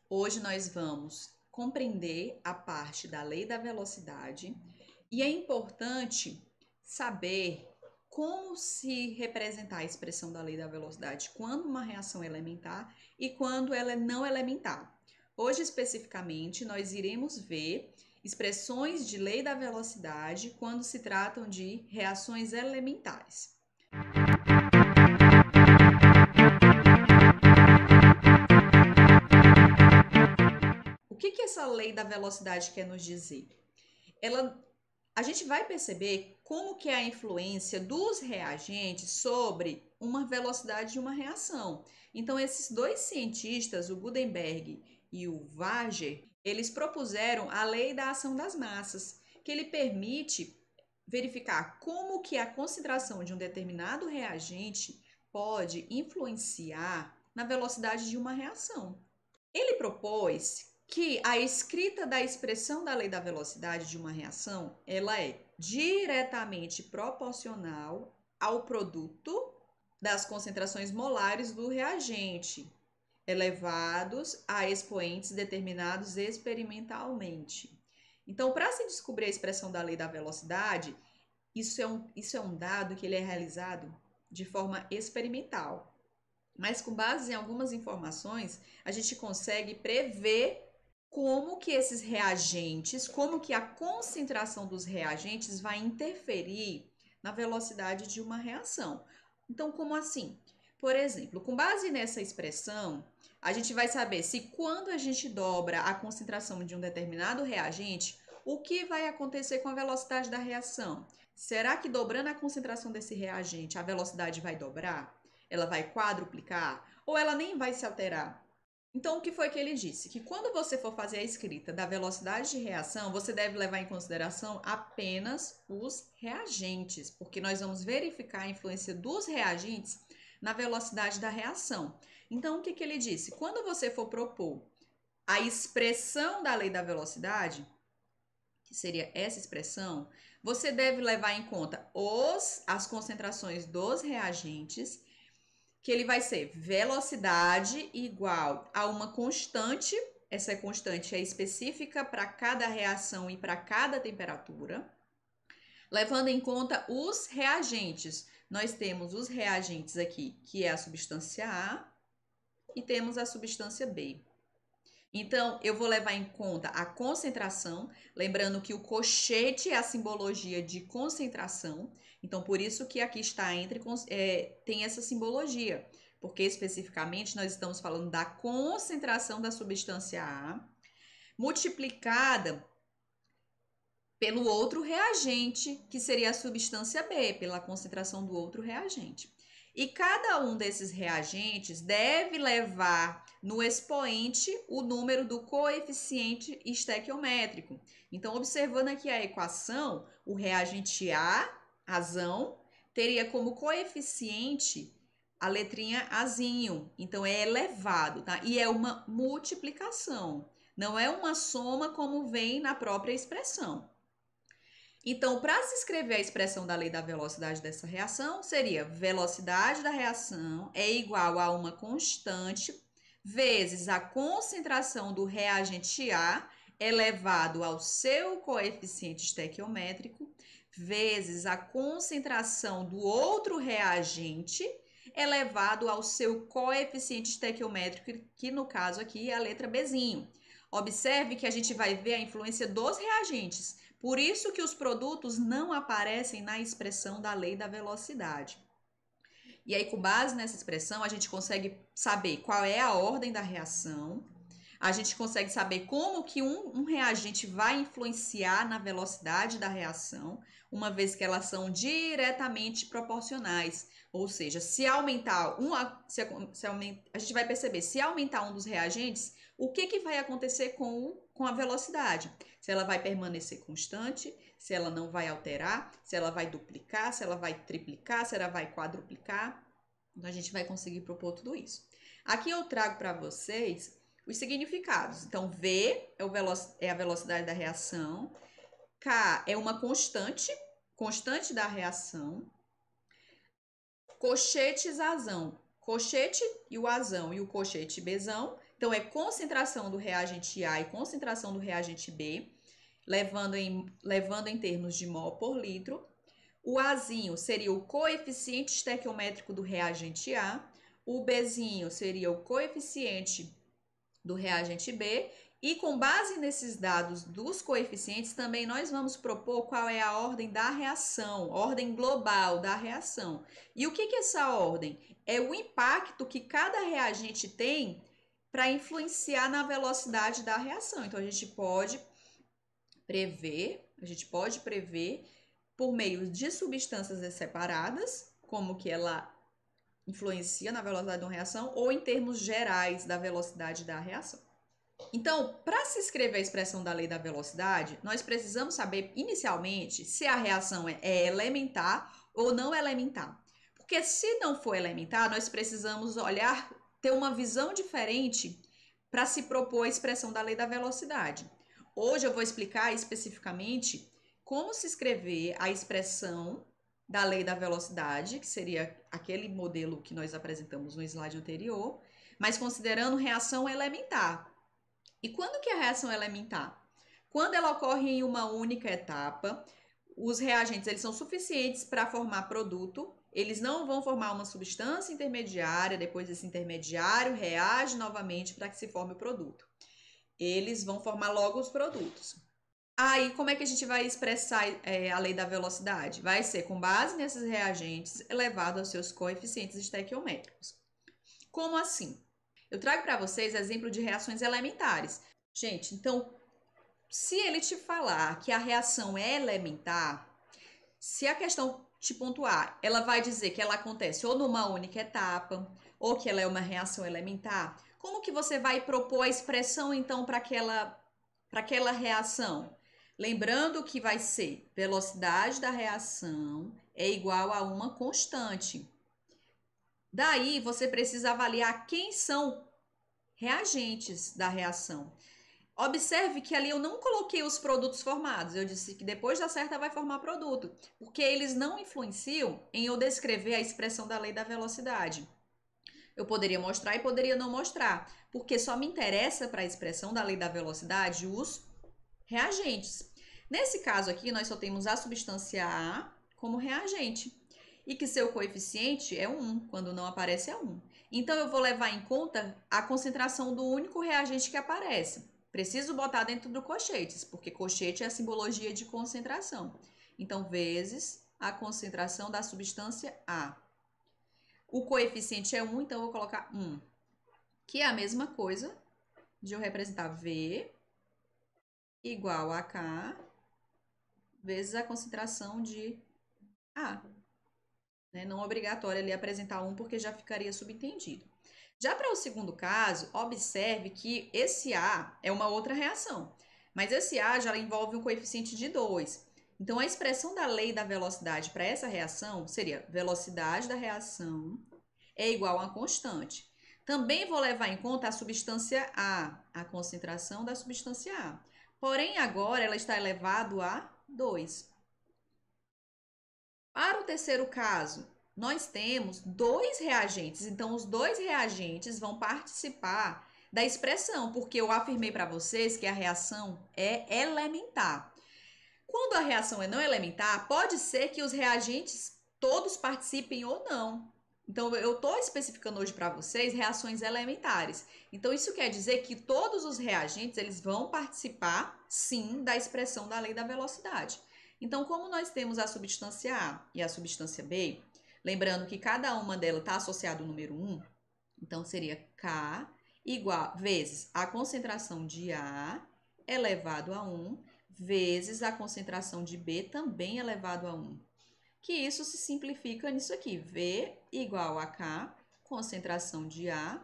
Hoje nós vamos compreender a parte da lei da velocidade e é importante saber como se representar a expressão da lei da velocidade quando uma reação é elementar e quando ela é não elementar. Hoje, especificamente, nós iremos ver expressões de lei da velocidade quando se tratam de reações elementares. O que essa lei da velocidade quer nos dizer? A gente vai perceber como que é a influência dos reagentes sobre uma velocidade de uma reação. Então, esses dois cientistas, o Gutenberg e o Varger, eles propuseram a lei da ação das massas, que ele permite verificar como que a concentração de um determinado reagente pode influenciar na velocidade de uma reação. Ele propôs que a escrita da expressão da lei da velocidade de uma reação, ela é diretamente proporcional ao produto das concentrações molares do reagente, elevados a expoentes determinados experimentalmente. Então, para se descobrir a expressão da lei da velocidade, isso é um dado que ele é realizado de forma experimental. Mas com base em algumas informações, a gente consegue prever como que esses reagentes, como que a concentração dos reagentes vai interferir na velocidade de uma reação. Então, como assim? Por exemplo, com base nessa expressão, a gente vai saber se quando a gente dobra a concentração de um determinado reagente, o que vai acontecer com a velocidade da reação? Será que dobrando a concentração desse reagente, a velocidade vai dobrar? Ela vai quadruplicar? Ou ela nem vai se alterar? Então, o que foi que ele disse? Que quando você for fazer a escrita da velocidade de reação, você deve levar em consideração apenas os reagentes, porque nós vamos verificar a influência dos reagentes na velocidade da reação. Então, o que ele disse? Quando você for propor a expressão da lei da velocidade, que seria essa expressão, você deve levar em conta as concentrações dos reagentes, que ele vai ser velocidade igual a uma constante, essa constante é específica para cada reação e para cada temperatura, levando em conta os reagentes. Nós temos os reagentes aqui, que é a substância A, e temos a substância B. Então, eu vou levar em conta a concentração, lembrando que o cochete é a simbologia de concentração. Então, por isso que aqui está tem essa simbologia, porque especificamente nós estamos falando da concentração da substância A multiplicada pelo outro reagente, que seria a substância B, pela concentração do outro reagente. E cada um desses reagentes deve levar no expoente o número do coeficiente estequiométrico. Então, observando aqui a equação, o reagente A, azão, teria como coeficiente a letrinha azinho. Então, é elevado, tá? E é uma multiplicação. Não é uma soma como vem na própria expressão. Então, para se escrever a expressão da lei da velocidade dessa reação, seria velocidade da reação é igual a uma constante vezes a concentração do reagente A elevado ao seu coeficiente estequiométrico vezes a concentração do outro reagente elevado ao seu coeficiente estequiométrico, que no caso aqui é a letra Bzinho. Observe que a gente vai ver a influência dos reagentes. Por isso que os produtos não aparecem na expressão da lei da velocidade. E aí, com base nessa expressão, a gente consegue saber qual é a ordem da reação, a gente consegue saber como que um reagente vai influenciar na velocidade da reação, uma vez que elas são diretamente proporcionais. Ou seja, se aumentar a gente vai perceber, se aumentar um dos reagentes, o que vai acontecer com a velocidade? Se ela vai permanecer constante, se ela não vai alterar, se ela vai duplicar, se ela vai triplicar, se ela vai quadruplicar. Então, a gente vai conseguir propor tudo isso. Aqui eu trago para vocês os significados. Então, V é a velocidade da reação, K é uma constante da reação, cochetes azão, cochete e o azão e o cochete Bzão Então, é concentração do reagente A e concentração do reagente B, levando em termos de mol por litro. O Azinho seria o coeficiente estequiométrico do reagente A, o Bzinho seria o coeficiente do reagente B, e com base nesses dados dos coeficientes, também nós vamos propor qual é a ordem da reação, ordem global da reação. E o que é essa ordem? É o impacto que cada reagente tem para influenciar na velocidade da reação. Então, a gente pode prever por meio de substâncias separadas, como que ela influencia na velocidade de uma reação, ou em termos gerais da velocidade da reação. Então, para se escrever a expressão da lei da velocidade, nós precisamos saber inicialmente se a reação é elementar ou não elementar. Porque se não for elementar, nós precisamos ter uma visão diferente para se propor a expressão da lei da velocidade. Hoje eu vou explicar especificamente como se escrever a expressão da lei da velocidade, que seria aquele modelo que nós apresentamos no slide anterior, mas considerando reação elementar. E quando que a reação é elementar? Quando ela ocorre em uma única etapa, os reagentes eles são suficientes para formar produto, eles não vão formar uma substância intermediária, depois esse intermediário reage novamente para que se forme o produto. Eles vão formar logo os produtos. Aí, como é que a gente vai expressar a lei da velocidade? Vai ser com base nesses reagentes elevado aos seus coeficientes estequiométricos. Como assim? Eu trago para vocês exemplo de reações elementares. Gente, então, se ele te falar que a reação é elementar, se a questão te pontuar, ela vai dizer que ela acontece ou numa única etapa, ou que ela é uma reação elementar, como que você vai propor a expressão, então, para aquela reação? Lembrando que vai ser velocidade da reação é igual a uma constante. Daí, você precisa avaliar quem são reagentes da reação. Observe que ali eu não coloquei os produtos formados. Eu disse que depois da certa vai formar produto, porque eles não influenciam em eu descrever a expressão da lei da velocidade. Eu poderia mostrar e poderia não mostrar, porque só me interessa para a expressão da lei da velocidade os reagentes. Nesse caso aqui, nós só temos a substância A como reagente e que seu coeficiente é 1, quando não aparece é 1. Então, eu vou levar em conta a concentração do único reagente que aparece. Preciso botar dentro do colchetes, porque colchete é a simbologia de concentração. Então, vezes a concentração da substância A. O coeficiente é 1, então eu vou colocar 1, que é a mesma coisa de eu representar V igual a K vezes a concentração de A. Não obrigatório ali apresentar 1, porque já ficaria subentendido. Já para o segundo caso, observe que esse A é uma outra reação, mas esse A já envolve um coeficiente de 2. Então, a expressão da lei da velocidade para essa reação seria velocidade da reação é igual a uma constante. Também vou levar em conta a substância A, a concentração da substância A. Porém, agora ela está elevado a 2. Para o terceiro caso, nós temos dois reagentes. Então, os dois reagentes vão participar da expressão, porque eu afirmei para vocês que a reação é elementar. Quando a reação é não elementar, pode ser que os reagentes todos participem ou não. Então, eu estou especificando hoje para vocês reações elementares. Então, isso quer dizer que todos os reagentes eles vão participar, sim, da expressão da lei da velocidade. Então, como nós temos a substância A e a substância B, lembrando que cada uma delas está associada ao número 1, então seria K igual vezes a concentração de A elevado a 1, vezes a concentração de B também elevado a 1. Que isso se simplifica nisso aqui, V igual a K, concentração de A,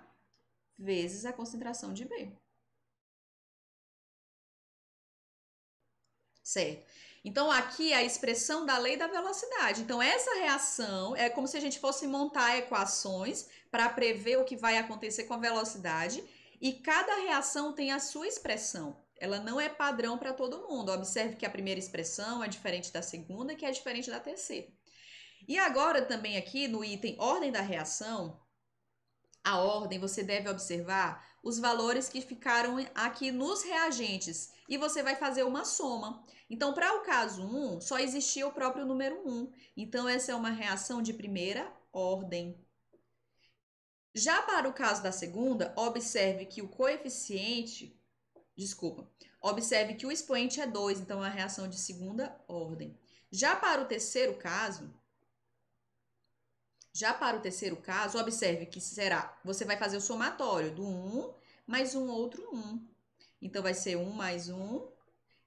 vezes a concentração de B. Certo? Então, aqui é a expressão da lei da velocidade. Então, essa reação é como se a gente fosse montar equações para prever o que vai acontecer com a velocidade e cada reação tem a sua expressão. Ela não é padrão para todo mundo. Observe que a primeira expressão é diferente da segunda, que é diferente da terceira. E agora também aqui no item ordem da reação, a ordem, você deve observar os valores que ficaram aqui nos reagentes e você vai fazer uma soma. Então, para o caso 1, só existia o próprio número 1. Então, essa é uma reação de primeira ordem. Já para o caso da segunda, observe que o coeficiente, observe que o expoente é 2, então é uma reação de segunda ordem. Já para o terceiro caso, observe que você vai fazer o somatório do 1 mais um outro 1. Então, vai ser 1 mais 1.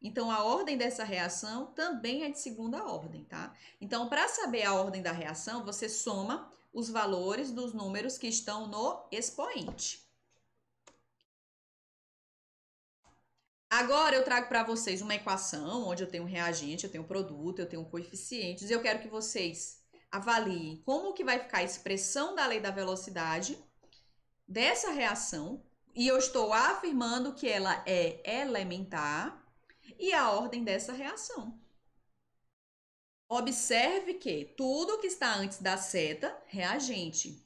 Então, a ordem dessa reação também é de segunda ordem, tá? Então, para saber a ordem da reação, você soma os valores dos números que estão no expoente. Agora, eu trago para vocês uma equação onde eu tenho um reagente, eu tenho um produto, eu tenho coeficientes, e eu quero que vocês avaliem como que vai ficar a expressão da lei da velocidade dessa reação, e eu estou afirmando que ela é elementar, e a ordem dessa reação. Observe que tudo que está antes da seta, reagente.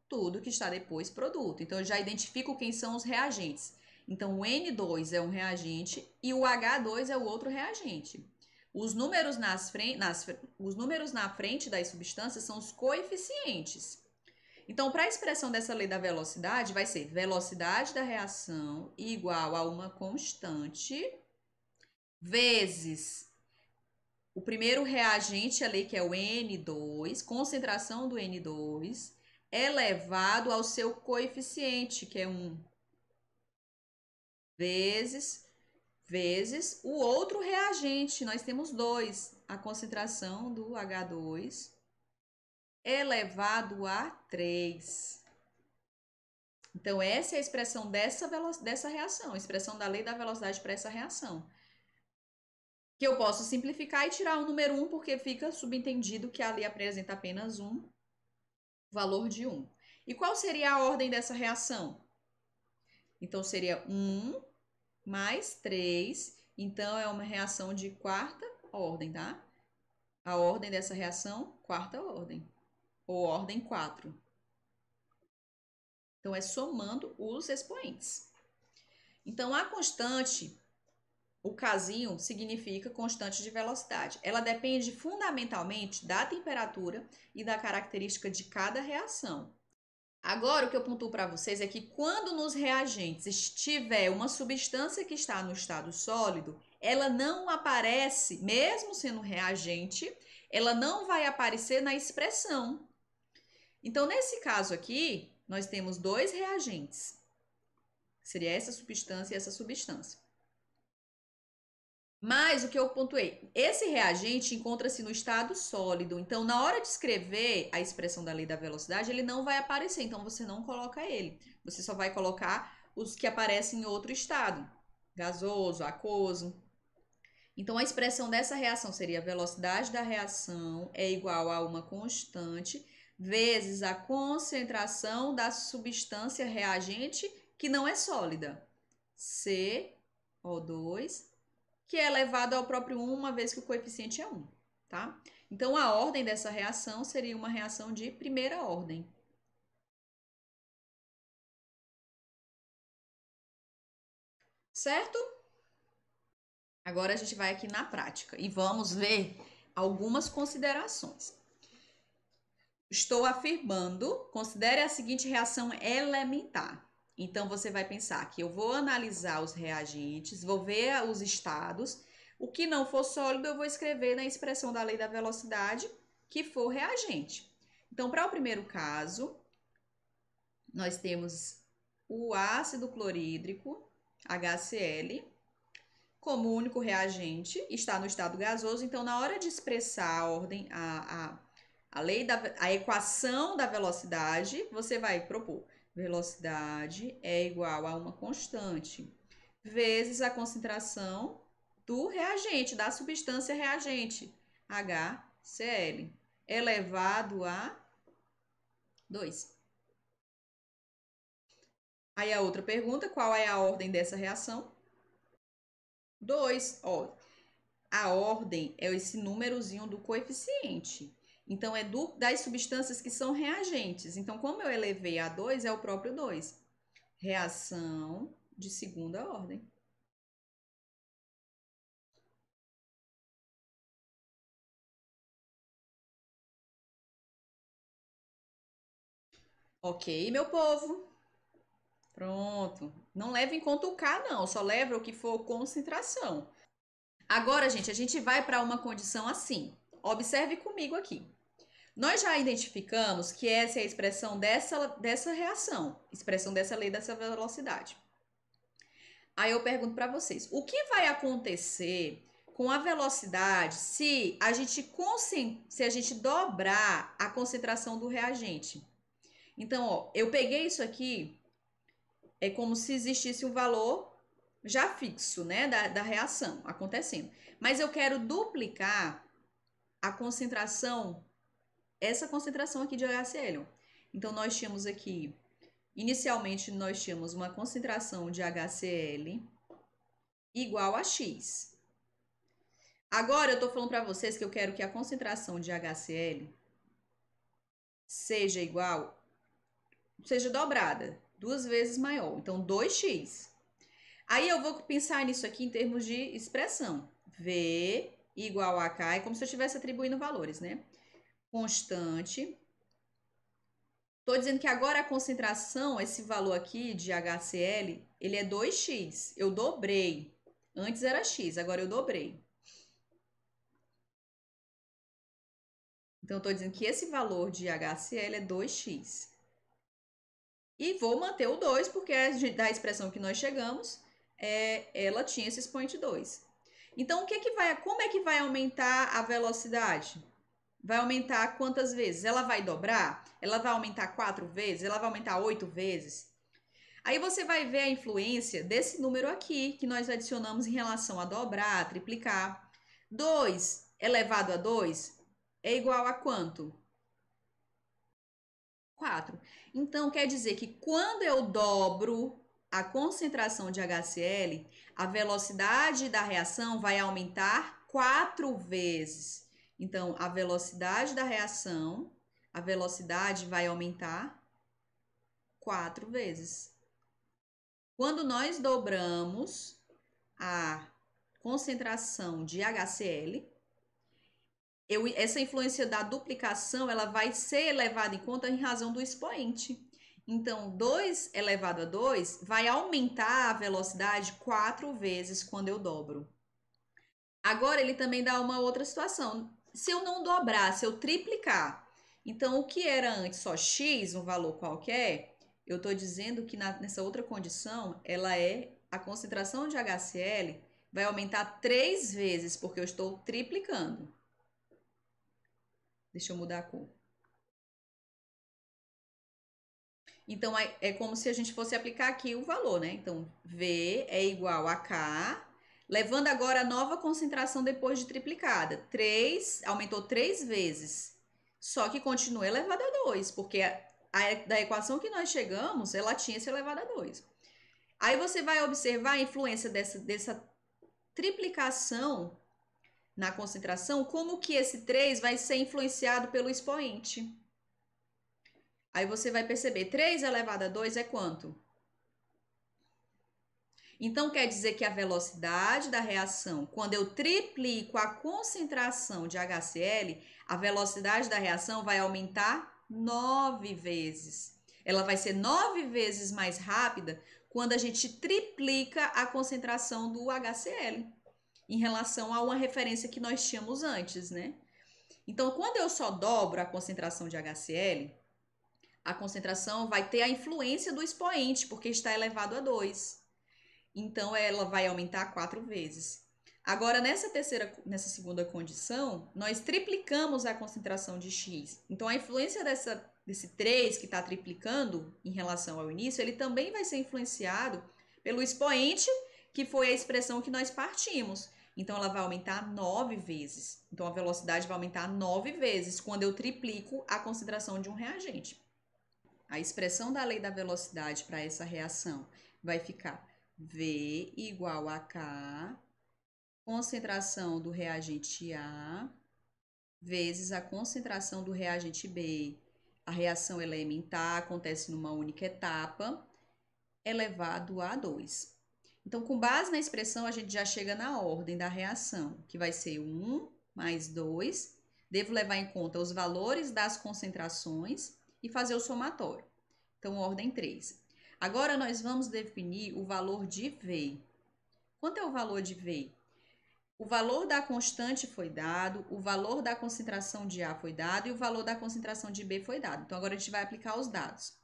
Tudo que está depois, produto. Então, eu já identifico quem são os reagentes. Então, o N2 é um reagente e o H2 é o outro reagente. Os números na frente das substâncias são os coeficientes. Então, para a expressão dessa lei da velocidade, vai ser velocidade da reação igual a uma constante vezes o primeiro reagente ali, que é o N2, concentração do N2, elevado ao seu coeficiente, que é 1, vezes o outro reagente. Nós temos 2, a concentração do H2 elevado a 3. Então, essa é a expressão dessa reação, a expressão da lei da velocidade para essa reação. Que eu posso simplificar e tirar o número 1, porque fica subentendido que ali apresenta apenas um valor de 1. E qual seria a ordem dessa reação? Então, seria 1 mais 3. Então, é uma reação de quarta ordem, tá? A ordem dessa reação, quarta ordem. Ou ordem 4. Então, é somando os expoentes. Então, a constante, o casinho, significa constante de velocidade. Ela depende fundamentalmente da temperatura e da característica de cada reação. Agora, o que eu pontuo para vocês é que quando nos reagentes estiver uma substância que está no estado sólido, ela não aparece, mesmo sendo reagente, ela não vai aparecer na expressão. Então, nesse caso aqui, nós temos dois reagentes. Seria essa substância e essa substância. Mas o que eu pontuei, esse reagente encontra-se no estado sólido. Então, na hora de escrever a expressão da lei da velocidade, ele não vai aparecer. Então, você não coloca ele. Você só vai colocar os que aparecem em outro estado. Gasoso, aquoso. Então, a expressão dessa reação seria a velocidade da reação é igual a uma constante vezes a concentração da substância reagente que não é sólida. CO2, que é elevado ao próprio 1, uma vez que o coeficiente é 1, tá? Então, a ordem dessa reação seria uma reação de primeira ordem. Certo? Agora, a gente vai aqui na prática e vamos ver algumas considerações. Estou afirmando, considere a seguinte reação elementar. Então, você vai pensar que eu vou analisar os reagentes, vou ver os estados. O que não for sólido, eu vou escrever na expressão da lei da velocidade que for reagente. Então, para o primeiro caso, nós temos o ácido clorídrico, HCl, como único reagente, está no estado gasoso. Então, na hora de expressar a ordem, a equação da velocidade, você vai propor velocidade é igual a uma constante vezes a concentração do reagente, da substância reagente, HCl, elevado a 2. Aí a outra pergunta, qual é a ordem dessa reação? 2, ó. A ordem é esse númerozinho do coeficiente. Então, é das substâncias que são reagentes. Então, como eu elevei a 2, é o próprio 2. Reação de segunda ordem. Ok, meu povo? Pronto. Não leva em conta o K, não. Só leva o que for concentração. Agora, gente, a gente vai para uma condição assim. Observe comigo aqui. Nós já identificamos que essa é a expressão dessa reação, expressão dessa lei dessa velocidade. Aí eu pergunto para vocês, o que vai acontecer com a velocidade se a gente dobrar a concentração do reagente? Então, ó, eu peguei isso aqui, é como se existisse um valor já fixo, né, da reação acontecendo. Mas eu quero duplicar a concentração, essa concentração aqui de HCl. Então, nós tínhamos aqui, inicialmente, nós tínhamos uma concentração de HCl igual a X. Agora, eu estou falando para vocês que eu quero que a concentração de HCl seja igual, seja dobrada, 2 vezes maior. Então, 2x. Aí eu vou pensar nisso aqui em termos de expressão. V igual a K, é como se eu estivesse atribuindo valores, né? Constante. Estou dizendo que agora a concentração, esse valor aqui de HCl, ele é 2x. Eu dobrei. Antes era x, agora eu dobrei. Então, eu estou dizendo que esse valor de HCl é 2x. E vou manter o 2, porque da expressão que nós chegamos, ela tinha esse expoente 2. Então, como é que vai aumentar a velocidade? Vai aumentar quantas vezes? Ela vai dobrar? Ela vai aumentar 4 vezes? Ela vai aumentar 8 vezes? Aí você vai ver a influência desse número aqui, que nós adicionamos em relação a dobrar, a triplicar. 2 elevado a 2 é igual a quanto? 4. Então, quer dizer que quando eu dobro a concentração de HCl, a velocidade da reação vai aumentar 4 vezes. Então, a velocidade da reação, a velocidade vai aumentar 4 vezes. Quando nós dobramos a concentração de HCl, essa influência da duplicação ela vai ser levada em conta em razão do expoente. Então, 2 elevado a 2 vai aumentar a velocidade 4 vezes quando eu dobro. Agora, ele também dá uma outra situação. Se eu não dobrar, se eu triplicar, então o que era antes só x, um valor qualquer, eu estou dizendo que nessa outra condição, a concentração de HCl vai aumentar 3 vezes, porque eu estou triplicando. Deixa eu mudar a cor. Então, é como se a gente fosse aplicar aqui o valor, né? Então, V é igual a K, levando agora a nova concentração depois de triplicada. 3, aumentou 3 vezes. Só que continua elevado a 2, porque da equação que nós chegamos, ela tinha se elevado a 2. Aí você vai observar a influência dessa triplicação na concentração, como que esse 3 vai ser influenciado pelo expoente. Aí você vai perceber, 3 elevado a 2 é quanto? Então, quer dizer que a velocidade da reação, quando eu triplico a concentração de HCl, a velocidade da reação vai aumentar 9 vezes. Ela vai ser 9 vezes mais rápida quando a gente triplica a concentração do HCl em relação a uma referência que nós tínhamos antes, né? Então, quando eu só dobro a concentração de HCl, a concentração vai ter a influência do expoente, porque está elevado a 2. Então, ela vai aumentar 4 vezes. Agora, nessa segunda condição, nós triplicamos a concentração de X. Então, a influência desse 3 que está triplicando em relação ao início, ele também vai ser influenciado pelo expoente, que foi a expressão que nós partimos. Então, ela vai aumentar 9 vezes. Então, a velocidade vai aumentar 9 vezes quando eu triplico a concentração de um reagente. A expressão da lei da velocidade para essa reação vai ficar V igual a K, concentração do reagente A, vezes a concentração do reagente B. A reação elementar acontece numa única etapa, elevado a 2. Então, com base na expressão, a gente já chega na ordem da reação, que vai ser 1 mais 2. Devo levar em conta os valores das concentrações e fazer o somatório. Então, ordem 3. Agora, nós vamos definir o valor de V. Quanto é o valor de V? O valor da constante foi dado, o valor da concentração de A foi dado e o valor da concentração de B foi dado. Então, agora a gente vai aplicar os dados.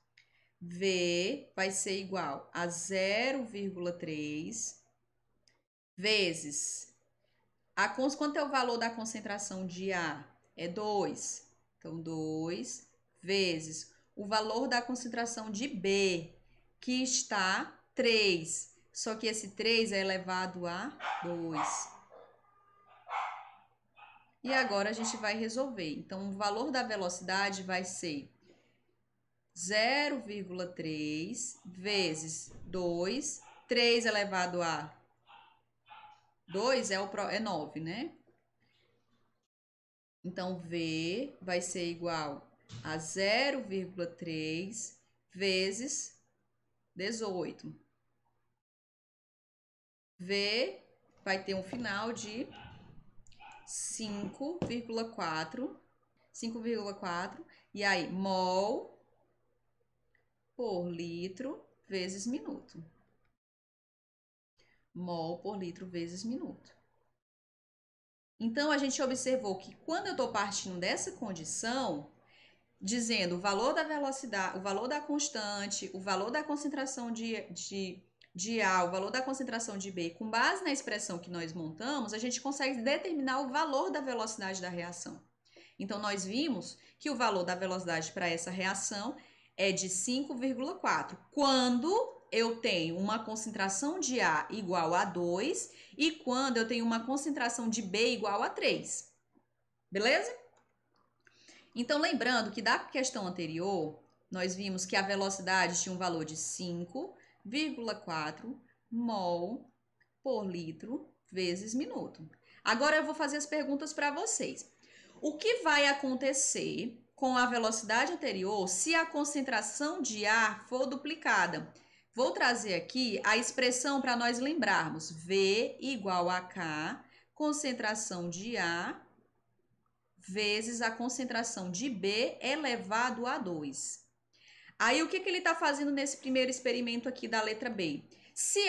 V vai ser igual a 0,3 vezes... Quanto é o valor da concentração de A? É 2. Então, 2 vezes o valor da concentração de B, que está 3. Só que esse 3 é elevado a 2. E agora a gente vai resolver. Então, o valor da velocidade vai ser 0,3 vezes 2. 3 elevado a 2 é 9, né? Então, V vai ser igual a 0,3 vezes 18. V vai ter um final de 5,4. E aí, mol por litro vezes minuto. Mol por litro vezes minuto. Então, a gente observou que quando eu estou partindo dessa condição, dizendo o valor da velocidade, o valor da constante, o valor da concentração de A, o valor da concentração de B, com base na expressão que nós montamos, a gente consegue determinar o valor da velocidade da reação. Então, nós vimos que o valor da velocidade para essa reação é de 5,4, quando eu tenho uma concentração de A igual a 2 e quando eu tenho uma concentração de B igual a 3. Beleza? Então, lembrando que da questão anterior, nós vimos que a velocidade tinha um valor de 5,4 mol por litro vezes minuto. Agora eu vou fazer as perguntas para vocês. O que vai acontecer com a velocidade anterior se a concentração de ar for duplicada? Vou trazer aqui a expressão para nós lembrarmos. V igual a K, concentração de A vezes a concentração de B elevado a 2. Aí, o que ele está fazendo nesse primeiro experimento aqui da letra B? Se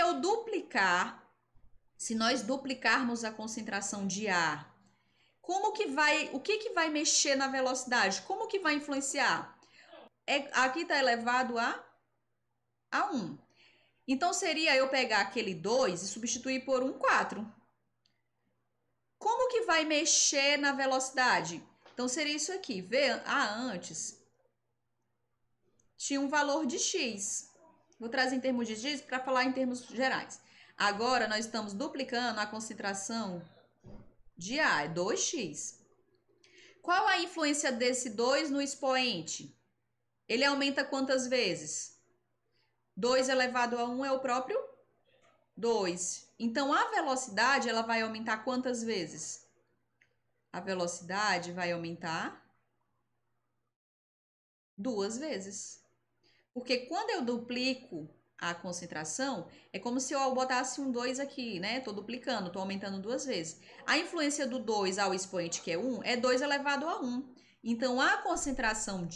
nós duplicarmos a concentração de A, o que vai mexer na velocidade? Como que vai influenciar? Aqui está elevado a 1. Então, seria eu pegar aquele 2 e substituir por um 4. Como que vai mexer na velocidade? Então, seria isso aqui. Antes tinha um valor de x. Vou trazer em termos de x para falar em termos gerais. Agora, nós estamos duplicando a concentração de A, é 2x. Qual a influência desse 2 no expoente? Ele aumenta quantas vezes? 2 elevado a 1 é o próprio 2. Então, a velocidade, ela vai aumentar quantas vezes? A velocidade vai aumentar 2 vezes. Porque quando eu duplico a concentração, é como se eu botasse um 2 aqui, né? Tô duplicando, tô aumentando 2 vezes. A influência do 2 ao expoente, que é 1, é 2 elevado a 1. Então, a concentração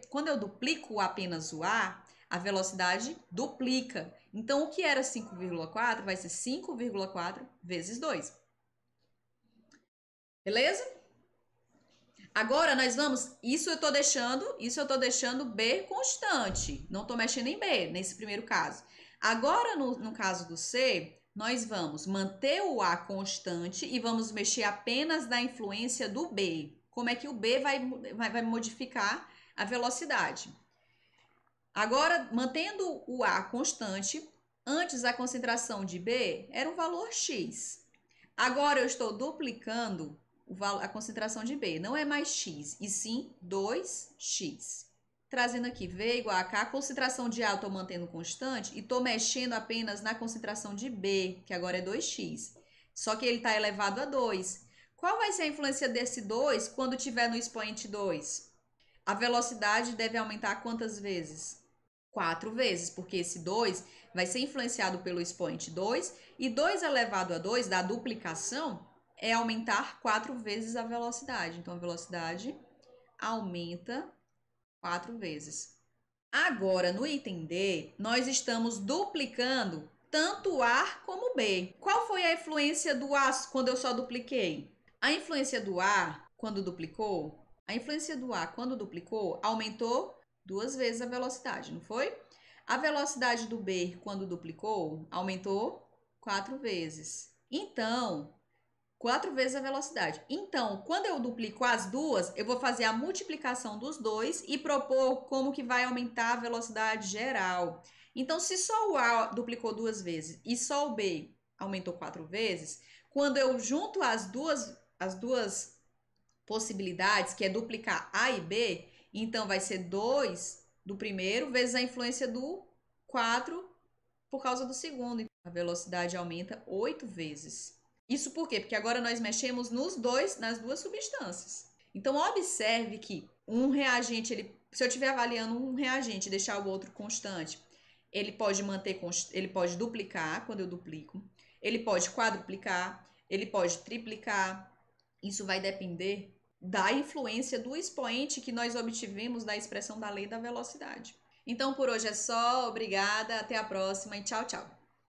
quando eu duplico apenas o A, a velocidade duplica. Então, o que era 5,4 vai ser 5,4 vezes 2. Beleza? Agora, nós vamos... Isso eu tô deixando B constante. Não tô mexendo em B, nesse primeiro caso. Agora, no caso do C, nós vamos manter o A constante e vamos mexer apenas na influência do B. Como é que o B vai modificar a velocidade? Agora, mantendo o A constante, antes a concentração de B era um valor X. Agora, eu estou duplicando a concentração de B. Não é mais X, e sim 2X. Trazendo aqui, V igual a K, a concentração de A eu estou mantendo constante e estou mexendo apenas na concentração de B, que agora é 2X. Só que ele está elevado a 2. Qual vai ser a influência desse 2 quando tiver no expoente 2? A velocidade deve aumentar quantas vezes? 4 vezes, porque esse 2 vai ser influenciado pelo expoente 2 e 2 elevado a 2 da duplicação é aumentar 4 vezes a velocidade. Então, a velocidade aumenta 4 vezes. Agora, no item D, nós estamos duplicando tanto A como B. Qual foi a influência do A quando eu só dupliquei? A influência do A, quando duplicou, aumentou 2 vezes a velocidade, não foi? A velocidade do B, quando duplicou, aumentou 4 vezes. Então, 4 vezes a velocidade. Então, quando eu duplico as duas, eu vou fazer a multiplicação dos dois e propor como que vai aumentar a velocidade geral. Então, se só o A duplicou 2 vezes e só o B aumentou 4 vezes, quando eu junto as duas possibilidades, que é duplicar A e B, então vai ser 2 do primeiro vezes a influência do 4 por causa do segundo. A velocidade aumenta 8 vezes. Isso por quê? Porque agora nós mexemos nas duas substâncias. Então, observe que um reagente, se eu estiver avaliando um reagente e deixar o outro constante, ele pode duplicar quando eu duplico, ele pode quadruplicar, ele pode triplicar. Isso vai depender da influência do expoente que nós obtivemos da expressão da lei da velocidade. Então, por hoje é só. Obrigada, até a próxima e tchau, tchau.